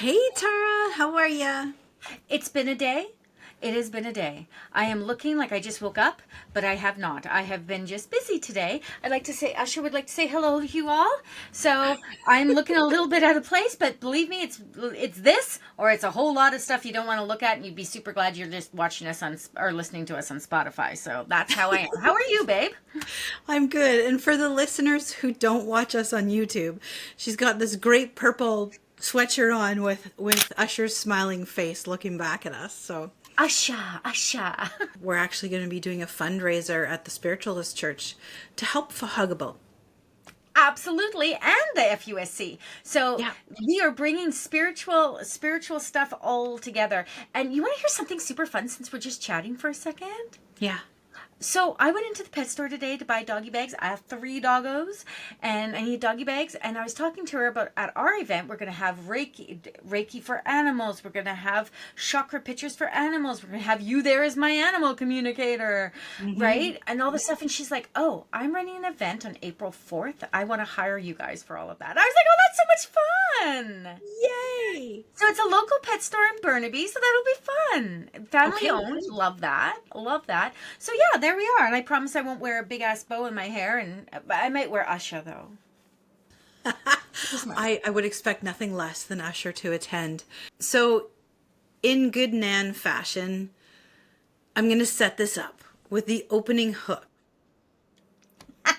Hey Tara, how are ya? It's been a day. It has been a day. I am looking like I just woke up, but I have not. I have been just busy today. I'd like to say, Usher would like to say hello to you all. So I'm looking a little bit out of place, but believe me, it's this or it's a whole lot of stuff you don't want to look at, and you'd be super glad you're just watching us on or listening to us on Spotify. So that's how I am. How are you, babe? I'm good. And for the listeners who don't watch us on YouTube, she's got this great purple sweatshirt on with Usher's smiling face looking back at us. So Usha, Usha. we're actually going to be doing a fundraiser at the Spiritualist Church to help Fahugable. Absolutely, and the FUSC. So Yeah. we are bringing spiritual stuff all together. And you want to hear something super fun since we're just chatting for a second? Yeah. So I went into the pet store today to buy doggy bags. I have 3 doggos, and I need doggy bags. And I was talking to her about at our event, we're going to have Reiki for animals. We're going to have chakra pictures for animals. We're going to have you there as my animal communicator, right? And all this stuff. And she's like, "Oh, I'm running an event on April 4th. I want to hire you guys for all of that." I was like, "Oh, that's so much fun." Yay! So it's a local pet store in Burnaby, so that'll be fun. Family Okay. owned. Love that. Love that. So yeah, there we are. And I promise I won't wear a big ass bow in my hair, and I might wear Usha though. I would expect nothing less than Usher to attend. So, in good Nan fashion, I'm going to set this up with the opening hook. I'm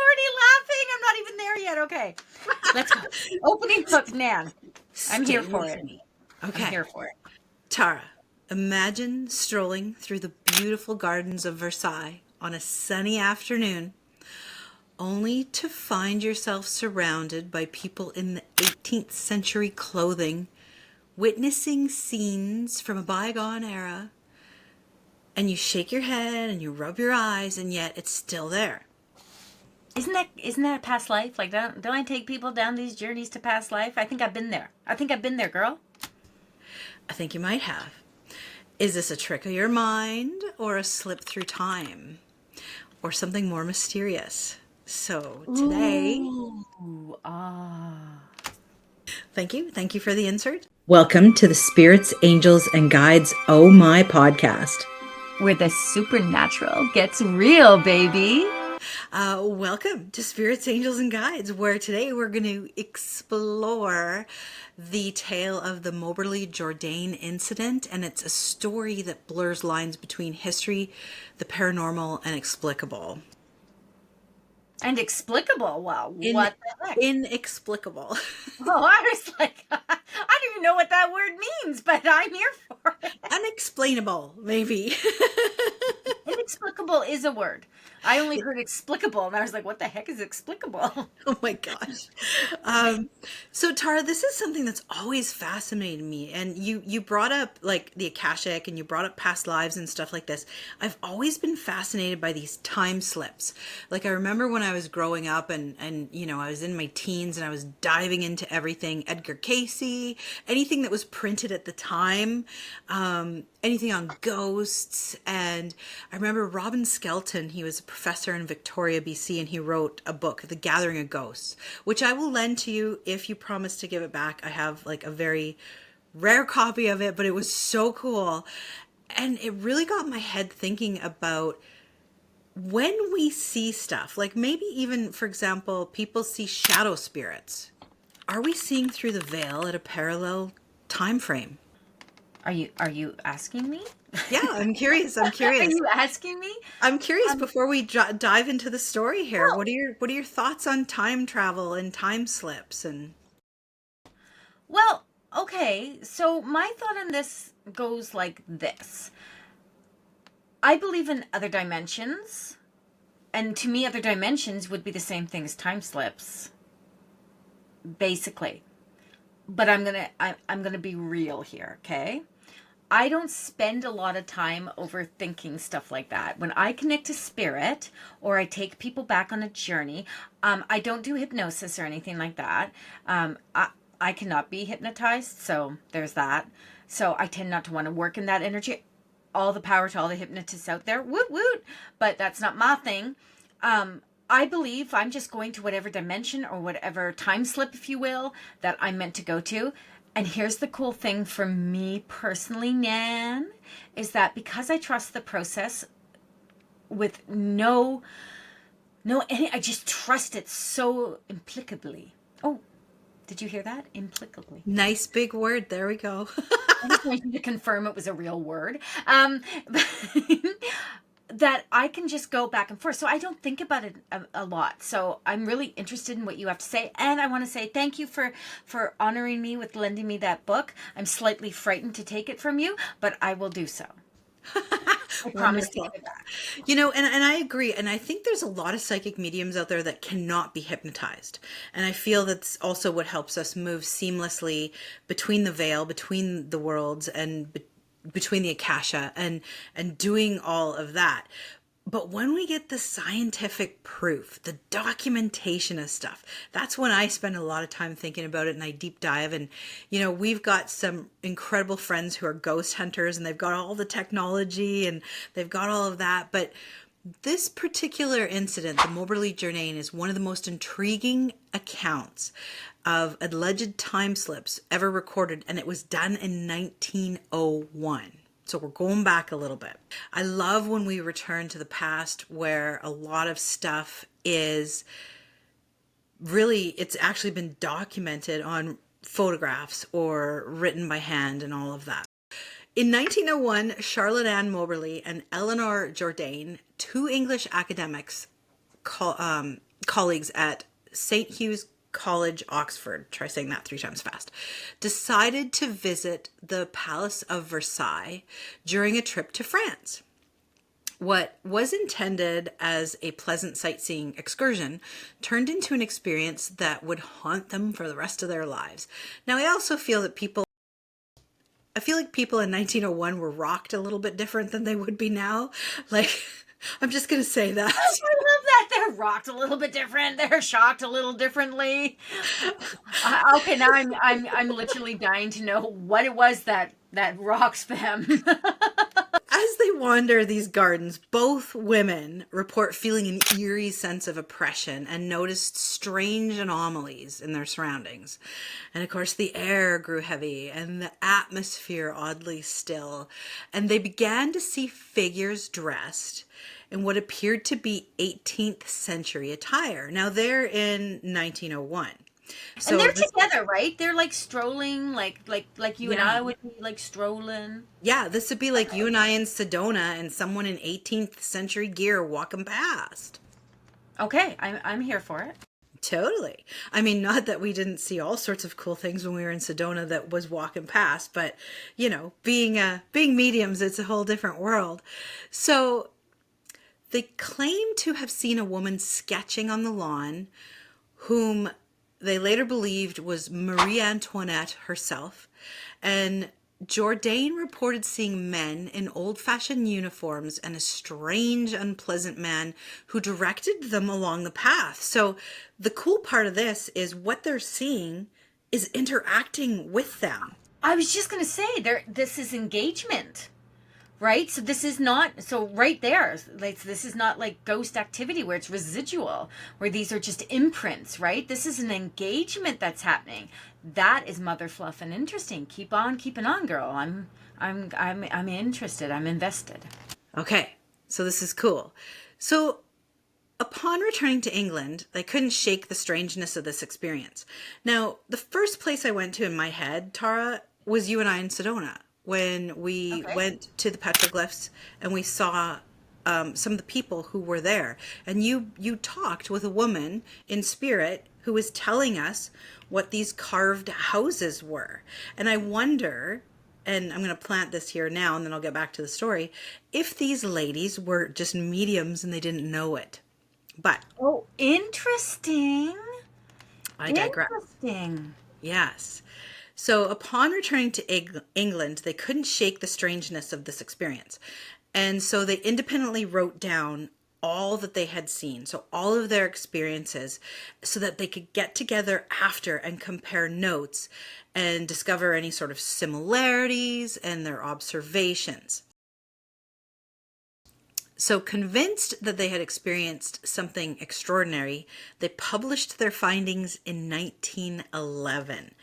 already laughing. I'm not even there yet. Okay, let's go. Opening hook, Nan. I'm here Stay for with it. me. Okay. I'm here for it. Tara, imagine strolling through the beautiful gardens of Versailles on a sunny afternoon, only to find yourself surrounded by people in the 18th century clothing, witnessing scenes from a bygone era, and you shake your head and you rub your eyes, and yet it's still there. Isn't that a past life? Like don't I take people down these journeys to past life? I think I've been there. I think I've been there, girl. I think you might have. Is this a trick of your mind or a slip through time or something more mysterious? So today, Ooh, ah. thank you. Thank you for the insert. Welcome to the Spirits, Angels, and Guides Oh My podcast. Where the supernatural gets real, baby. Welcome to Spirits, Angels, and Guides, where today we're going to explore the tale of the Moberly Jourdain incident, and it's a story that blurs lines between history, the paranormal, and explicable. And explicable. Wow, what the heck? Inexplicable. Oh, I was like, I don't even know what that word means, but I'm here for it. Unexplainable, maybe. Inexplicable is a word. I only heard explicable, and I was like, what the heck is explicable? Oh my gosh. So Tara, this is something that's always fascinated me. And you brought up like the Akashic and you brought up past lives and stuff like this. I've always been fascinated by these time slips. Like I remember when I was growing up and you know, I was in my teens and I was diving into everything, Edgar Cayce, anything that was printed at the time, anything on ghosts. And I remember Robin Skelton, he was a professor in Victoria, BC, and he wrote a book, The Gathering of Ghosts, which I will lend to you if you promise to give it back. I have like a very rare copy of it, but it was so cool. And it really got my head thinking about when we see stuff, like maybe even, for example, people see shadow spirits. Are we seeing through the veil at a parallel time frame? Are you asking me? Yeah, I'm curious. I'm Are curious. you asking me? I'm curious before we dive into the story here. Well, What are your thoughts on time travel and time slips and well, okay. So my thought on this goes like this. I believe in other dimensions, and to me, other dimensions would be the same thing as time slips, basically. But I'm gonna be real here, okay? I don't spend a lot of time overthinking stuff like that. When I connect to spirit or I take people back on a journey, I don't do hypnosis or anything like that. I cannot be hypnotized, so there's that. So I tend not to want to work in that energy. All the power to all the hypnotists out there, woot woot, but that's not my thing. I believe I'm just going to whatever dimension or whatever time slip, if you will, that I'm meant to go to. And here's the cool thing for me personally, Nan, is that because I trust the process with I just trust it so implicably. Oh, did you hear that? Implicably. Nice big word. There we go. I just wanted to confirm it was a real word. That I can just go back and forth. So I don't think about it a lot. So I'm really interested in what you have to say. And I want to say thank you for honoring me with lending me that book. I'm slightly frightened to take it from you, but I will do so. I promise to Wonderful. give it back. And I agree. And I think there's a lot of psychic mediums out there that cannot be hypnotized. And I feel that's also what helps us move seamlessly between the veil, between the worlds, and between the akasha, and doing all of that. But when we get the scientific proof, the documentation of stuff, that's when I spend a lot of time thinking about it, and I deep dive. And, we've got some incredible friends who are ghost hunters, and they've got all the technology and they've got all of that. But this particular incident, the Moberly Jourdain, is one of the most intriguing accounts of alleged time slips ever recorded, and it was done in 1901. So we're going back a little bit. I love when we return to the past where a lot of stuff is really, it's actually been documented on photographs or written by hand and all of that. In 1901, Charlotte Ann Moberly and Eleanor Jourdain, two English academics, colleagues at St. Hugh's College, Oxford, try saying that 3 times fast, decided to visit the Palace of Versailles during a trip to France. What was intended as a pleasant sightseeing excursion turned into an experience that would haunt them for the rest of their lives. Now, I also feel that I feel like people in 1901 were rocked a little bit different than they would be now. Like, I'm just going to say that. I love that. They're rocked a little bit different. They're shocked a little differently. Okay, now I'm literally dying to know what it was that rocks them. As they wander these gardens, both women report feeling an eerie sense of oppression and noticed strange anomalies in their surroundings. And of course, the air grew heavy and the atmosphere oddly still. And they began to see figures dressed in what appeared to be 18th century attire. Now, they're in 1901. So And they're together, right? They're like strolling, like you and yeah. I would be like strolling. Yeah, this would be like you and I in Sedona and someone in 18th century gear walking past. Okay, I'm here for it. Totally. I mean, not that we didn't see all sorts of cool things when we were in Sedona that was walking past, but being mediums, it's a whole different world. So they claim to have seen a woman sketching on the lawn whom they later believed was Marie Antoinette herself. And Jourdain reported seeing men in old-fashioned uniforms and a strange, unpleasant man who directed them along the path. So the cool part of this is what they're seeing is interacting with them. I was just gonna say this is engagement. Right? So this is not, so right there, like this is not like ghost activity where it's residual, where these are just imprints, right? This is an engagement that's happening. That is mother fluff and interesting. Keep on keeping on, girl. I'm interested. I'm invested. Okay, so this is cool. So upon returning to England, I couldn't shake the strangeness of this experience. Now, the first place I went to in my head, Tara, was you and I in Sedona, when we went to the petroglyphs and we saw some of the people who were there. And you talked with a woman in spirit who was telling us what these carved houses were. And I wonder, and I'm going to plant this here now and then I'll get back to the story, if these ladies were just mediums and they didn't know it. But oh, interesting. I digress. Interesting. Yes. So upon returning to England, they couldn't shake the strangeness of this experience. And so they independently wrote down all that they had seen, so all of their experiences, so that they could get together after and compare notes and discover any sort of similarities and their observations. So, convinced that they had experienced something extraordinary, they published their findings in 1911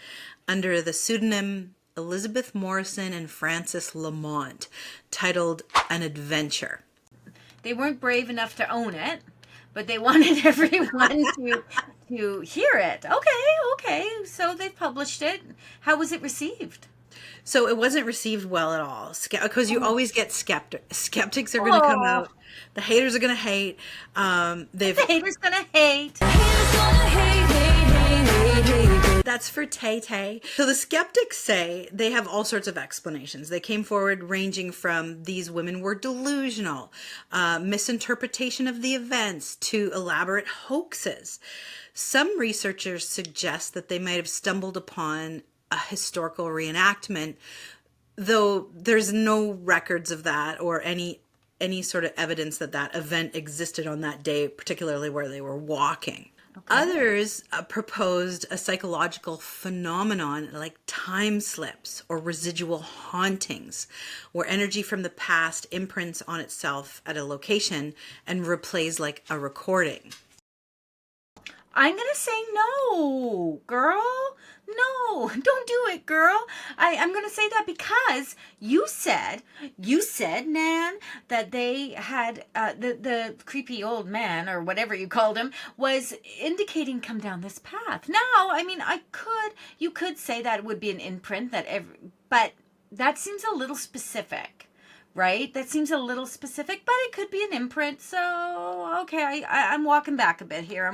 under the pseudonym Elizabeth Morrison and Francis Lamont, titled An Adventure. They weren't brave enough to own it, but they wanted everyone to hear it. Okay. So they published it. How was it received? So it wasn't received well at all, because you always get skeptics are going to come Oh, out. The haters are going to hate. They've the haters gonna hate. That's for Tay Tay. So the skeptics say they have all sorts of explanations. They came forward ranging from these women were delusional, misinterpretation of the events, to elaborate hoaxes. Some researchers suggest that they might have stumbled upon a historical reenactment, though there's no records of that or any sort of evidence that that event existed on that day, particularly where they were walking. Okay. Others proposed a psychological phenomenon like time slips or residual hauntings, where energy from the past imprints on itself at a location and replays like a recording. I'm gonna say no, girl. No, don't do it, girl. I'm gonna say that because you said, Nan, that they had the creepy old man or whatever you called him was indicating come down this path. Now, I mean, you could say that would be an imprint but that seems a little specific. Right? That seems a little specific, but it could be an imprint. So, okay, I'm walking back a bit here.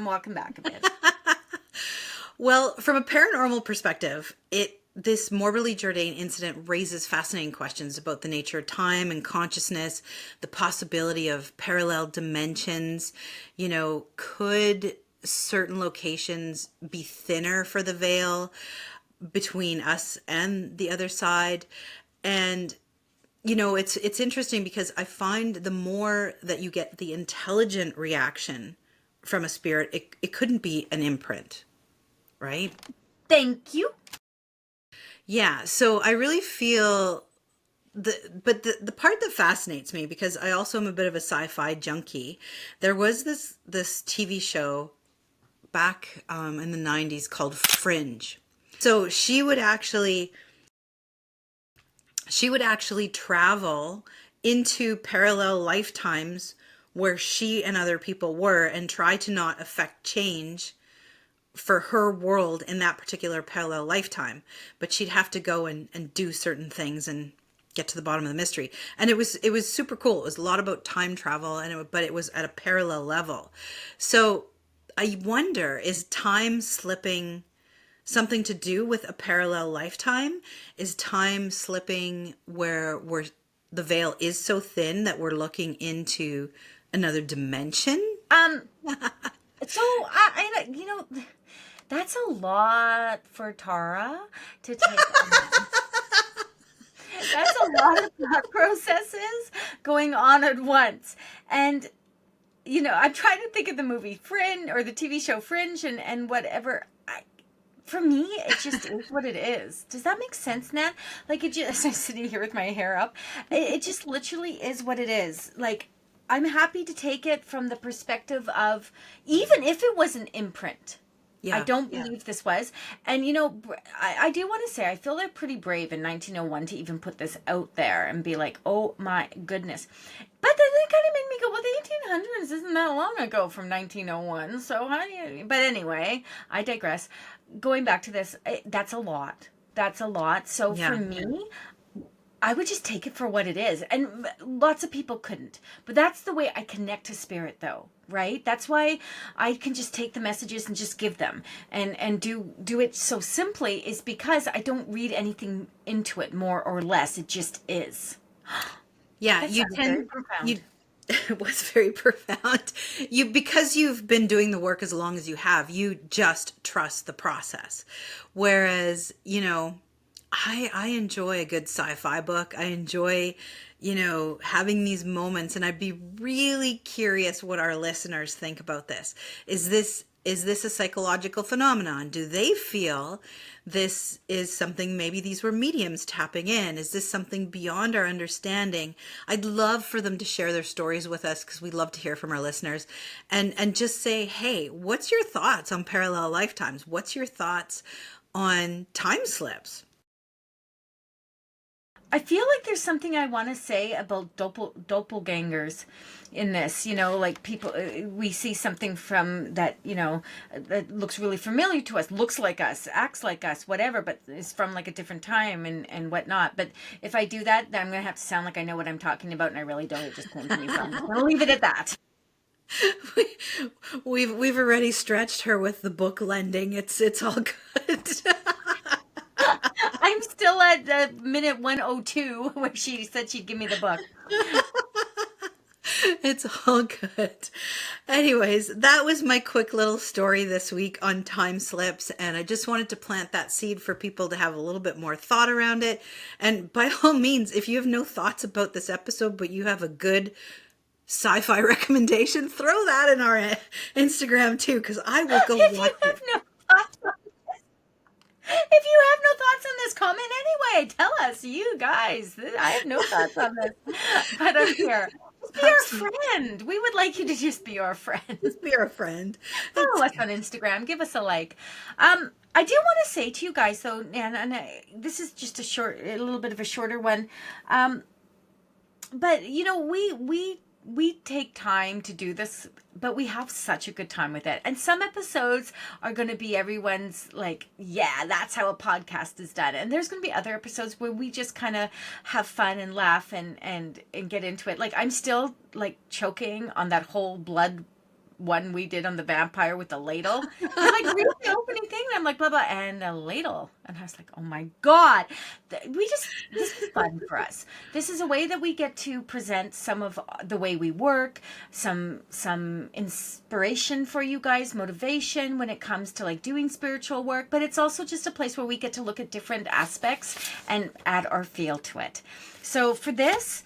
Well, from a paranormal perspective, this Moberly Jourdain incident raises fascinating questions about the nature of time and consciousness, the possibility of parallel dimensions. Could certain locations be thinner for the veil between us and the other side? And it's interesting because I find the more that you get the intelligent reaction from a spirit, it couldn't be an imprint, right? Thank you. Yeah, so I really feel the part that fascinates me, because I also am a bit of a sci-fi junkie. There was this TV show back in the 90s called Fringe. So she would actually travel into parallel lifetimes where she and other people were and try to not affect change for her world in that particular parallel lifetime. But she'd have to go and do certain things and get to the bottom of the mystery. And it was super cool. It was a lot about time travel, but it was at a parallel level. So I wonder, is time slipping something to do with a parallel lifetime? Is time slipping where the veil is so thin that we're looking into another dimension? So I that's a lot for Tara to take on. That's a lot of thought processes going on at once. And I'm trying to think of the movie Fringe or the TV show Fringe and whatever. For me, it just is what it is. Does that make sense, Nat? Like, it just, I'm sitting here with my hair up. It just literally is what it is. Like, I'm happy to take it from the perspective of, even if it was an imprint. Yeah, I don't believe this was. And, I do want to say, I feel they're pretty brave in 1901 to even put this out there and be like, oh my goodness. But then it kind of made me go, well, the 1800s isn't that long ago from 1901. So how do you... But anyway, I digress. Going back to this, that's a lot. So for me, I would just take it for what it is. And lots of people couldn't. But that's the way I connect to spirit, though, right? That's why I can just take the messages and just give them. And do it so simply is because I don't read anything into it more or less. It just is. Yeah, it was very profound. Because you've been doing the work as long as you have, you just trust the process. Whereas, I enjoy a good sci-fi book. I enjoy, having these moments, and I'd be really curious what our listeners think about this. Is this is this a psychological phenomenon? Do they feel this is something, maybe these were mediums tapping in? Is this something beyond our understanding? I'd love for them to share their stories with us, because we love to hear from our listeners, and just say, hey, what's your thoughts on parallel lifetimes? What's your thoughts on time slips? I feel like there's something I want to say about doppelgangers in this. Like people, we see something from that, that looks really familiar to us, looks like us, acts like us, whatever, but is from like a different time and whatnot. But if I do that, then I'm going to have to sound like I know what I'm talking about, and I really don't. It just came to me from. I'm going to leave it at that. We've already stretched her with the book lending. It's all good. I'm still at minute 102 where she said she'd give me the book. It's all good. Anyways, that was my quick little story this week on time slips, and I just wanted to plant that seed for people to have a little bit more thought around it. And by all means, if you have no thoughts about this episode, but you have a good sci-fi recommendation, throw that in our Instagram too, because I will go If you watch have it. no thoughts on If you have no thoughts on this, comment anyway. Tell us, you guys. I have no thoughts on this, but I'm here. Just be our friend. We would like you to just be our friend. Just be our friend. Follow us on Instagram. Give us a like. I do want to say to you guys, though, and this is just a little bit of a shorter one. But we take time to do this, but we have such a good time with it. And some episodes are going to be everyone's like, yeah, that's how a podcast is done. And there's going to be other episodes where we just kind of have fun and laugh and get into it. Like, I'm still like choking on that whole blood one we did on the vampire with the ladle. You're like, read the opening thing, and I'm like, blah blah, and a ladle, and I was like, oh my god, this is fun for us. This is a way that we get to present some of the way we work, some inspiration for you guys, motivation when it comes to like doing spiritual work, but it's also just a place where we get to look at different aspects and add our feel to it. So for this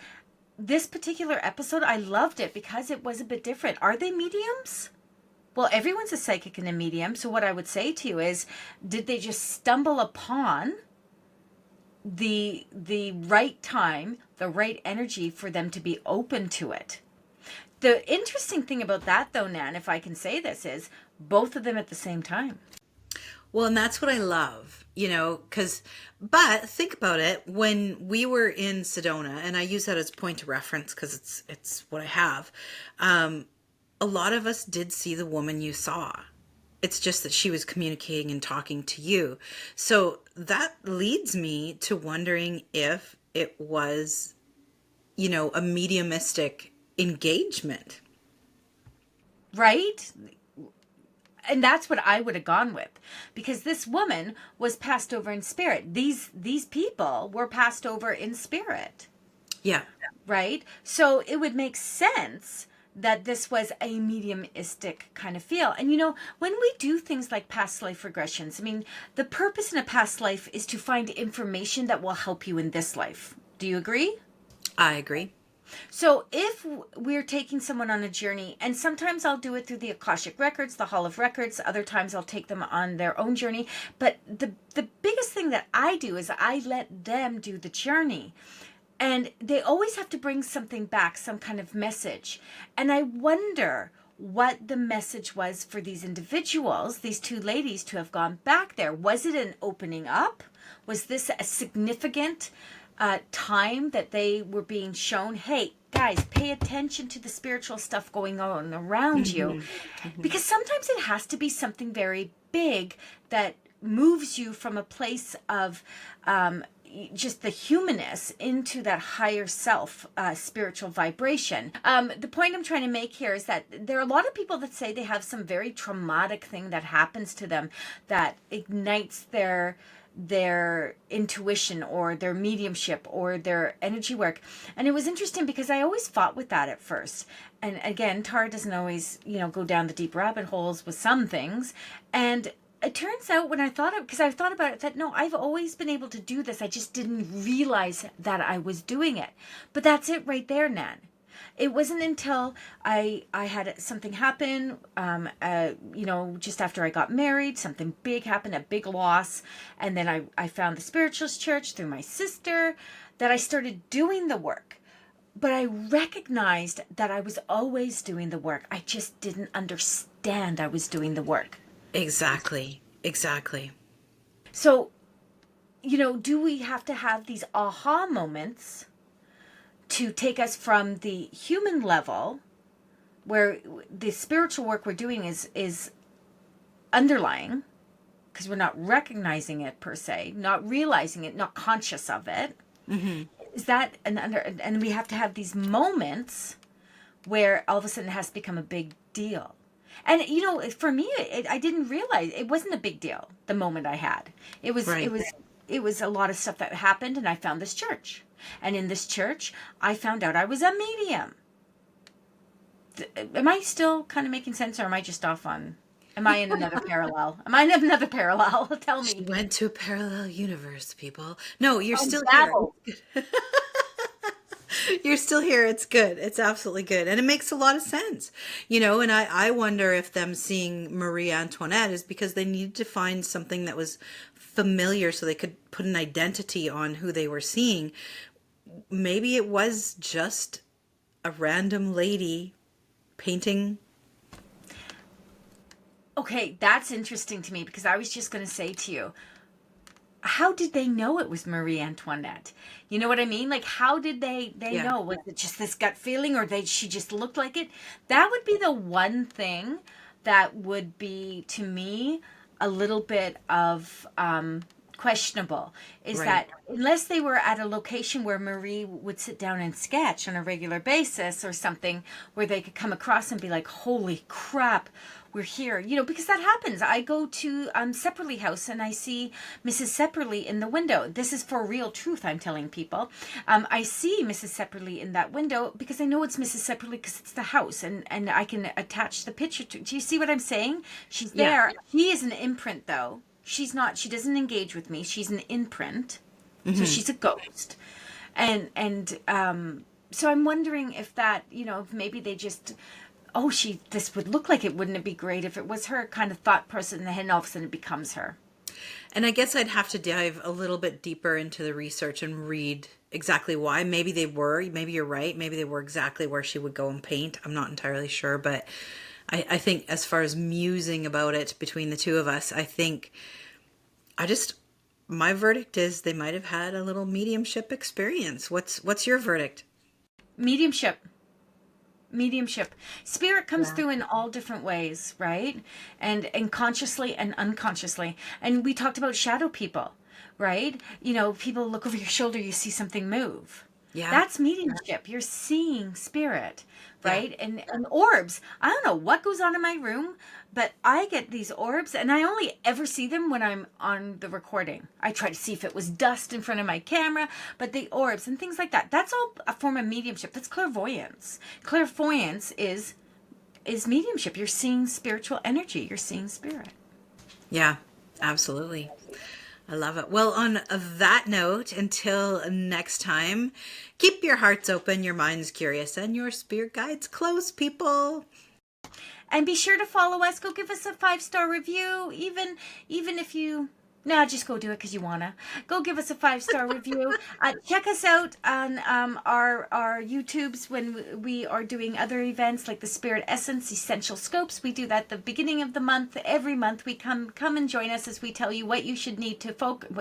particular episode, I loved it because it was a bit different. Are they mediums? Well, everyone's a psychic and a medium. So what I would say to you is, did they just stumble upon the right time, the right energy for them to be open to it? The interesting thing about that, though, Nan, if I can say this, is both of them at the same time. Well, and that's what I love, but think about it, when we were in Sedona, and I use that as point of reference because it's what I have, a lot of us did see the woman you saw. It's just that she was communicating and talking to you. So that leads me to wondering if it was, a mediumistic engagement. Right? And that's what I would have gone with, because this woman was passed over in spirit. These people were passed over in spirit. Yeah. Right? So it would make sense that this was a mediumistic kind of feel. And when we do things like past life regressions, I mean, the purpose in a past life is to find information that will help you in this life. Do you agree? I agree. So if we're taking someone on a journey, and sometimes I'll do it through the Akashic Records, the Hall of Records, other times I'll take them on their own journey. But the biggest thing that I do is I let them do the journey. And they always have to bring something back, some kind of message. And I wonder what the message was for these individuals, these two ladies, to have gone back there. Was it an opening up? Was this a significant time that they were being shown, hey guys, pay attention to the spiritual stuff going on around you? Because sometimes it has to be something very big that moves you from a place of just the humanness into that higher self spiritual vibration. The point I'm trying to make here is that there are a lot of people that say they have some very traumatic thing that happens to them that ignites their intuition or their mediumship or their energy work. And it was interesting because I always fought with that at first. And again, Tara doesn't always, go down the deep rabbit holes with some things. And it turns out when I thought about it, that no, I've always been able to do this. I just didn't realize that I was doing it. But that's it right there, Nan. It wasn't until I had something happen, just after I got married, something big happened, a big loss. And then I found the spiritualist church through my sister, that I started doing the work. But I recognized that I was always doing the work. I just didn't understand I was doing the work. Exactly. So, do we have to have these aha moments to take us from the human level, where the spiritual work we're doing is underlying, because we're not recognizing it per se, not realizing it, not conscious of it. Mm-hmm. Is that and we have to have these moments where all of a sudden it has to become a big deal. And for me, I didn't realize it wasn't a big deal the moment I had. It was a lot of stuff that happened, and I found this church. And in this church, I found out I was a medium. Am I still kind of making sense, or am I just off on? Am I in another parallel? Am I in another parallel? Tell me. She went to a parallel universe, people. No, you're still babble. here. You're still here. It's good. It's absolutely good. And it makes a lot of sense. And I wonder if them seeing Marie Antoinette is because they needed to find something that was familiar so they could put an identity on who they were seeing. Maybe it was just a random lady painting. Okay, that's interesting to me, because I was just going to say to you, how did they know it was Marie Antoinette? You know what I mean? Like, how did they know? Was it just this gut feeling, or she just looked like it? That would be the one thing that would be, to me, a little bit of questionable, is that unless they were at a location where Marie would sit down and sketch on a regular basis, or something where they could come across and be like, holy crap, we're here, because that happens. I go to Sepperly House and I see Mrs. Sepperly in the window. This is for real truth, I'm telling people. I see Mrs. Sepperly in that window because I know it's Mrs. Sepperly, because it's the house, and I can attach the picture to. Do you see what I'm saying? She's there. He is an imprint, though. She's not. She doesn't engage with me. She's an imprint, so she's a ghost, and so I'm wondering if that, if maybe they just. Oh, this would look like it. Wouldn't it be great if it was her kind of thought process, and then all of a sudden it becomes her? And I guess I'd have to dive a little bit deeper into the research and read exactly why. Maybe you're right. Maybe they were exactly where she would go and paint. I'm not entirely sure. But I think as far as musing about it between the two of us, my verdict is they might have had a little mediumship experience. What's your verdict? Mediumship. Spirit comes through in all different ways, right? And consciously and unconsciously. And we talked about shadow people, right? People look over your shoulder, you see something move. Yeah. That's mediumship. You're seeing spirit, right? Yeah. And orbs. I don't know what goes on in my room, but I get these orbs, and I only ever see them when I'm on the recording. I try to see if it was dust in front of my camera, but the orbs and things like that, that's all a form of mediumship. That's clairvoyance. Clairvoyance is mediumship. You're seeing spiritual energy. You're seeing spirit. Yeah, absolutely. I love it. Well, on that note, until next time, keep your hearts open, your minds curious, and your spirit guides close, people. And be sure to follow us. Go give us a 5-star review, even if you... No, just go do it because you want to. Go give us a 5-star review. Check us out on our YouTubes when we are doing other events like the Spirit Essence, Essential Scopes. We do that at the beginning of the month. Every month we come and join us as we tell you what you need to focus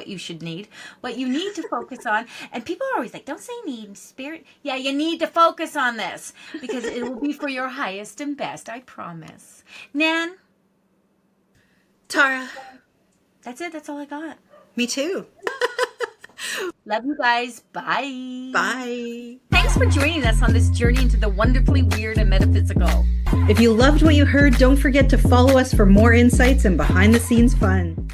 on. And people are always like, don't say need, Spirit. Yeah, you need to focus on this because it will be for your highest and best, I promise. Nan? Tara? That's it. That's all I got. Me too. Love you guys. Bye. Bye. Thanks for joining us on this journey into the wonderfully weird and metaphysical. If you loved what you heard, don't forget to follow us for more insights and behind the scenes fun.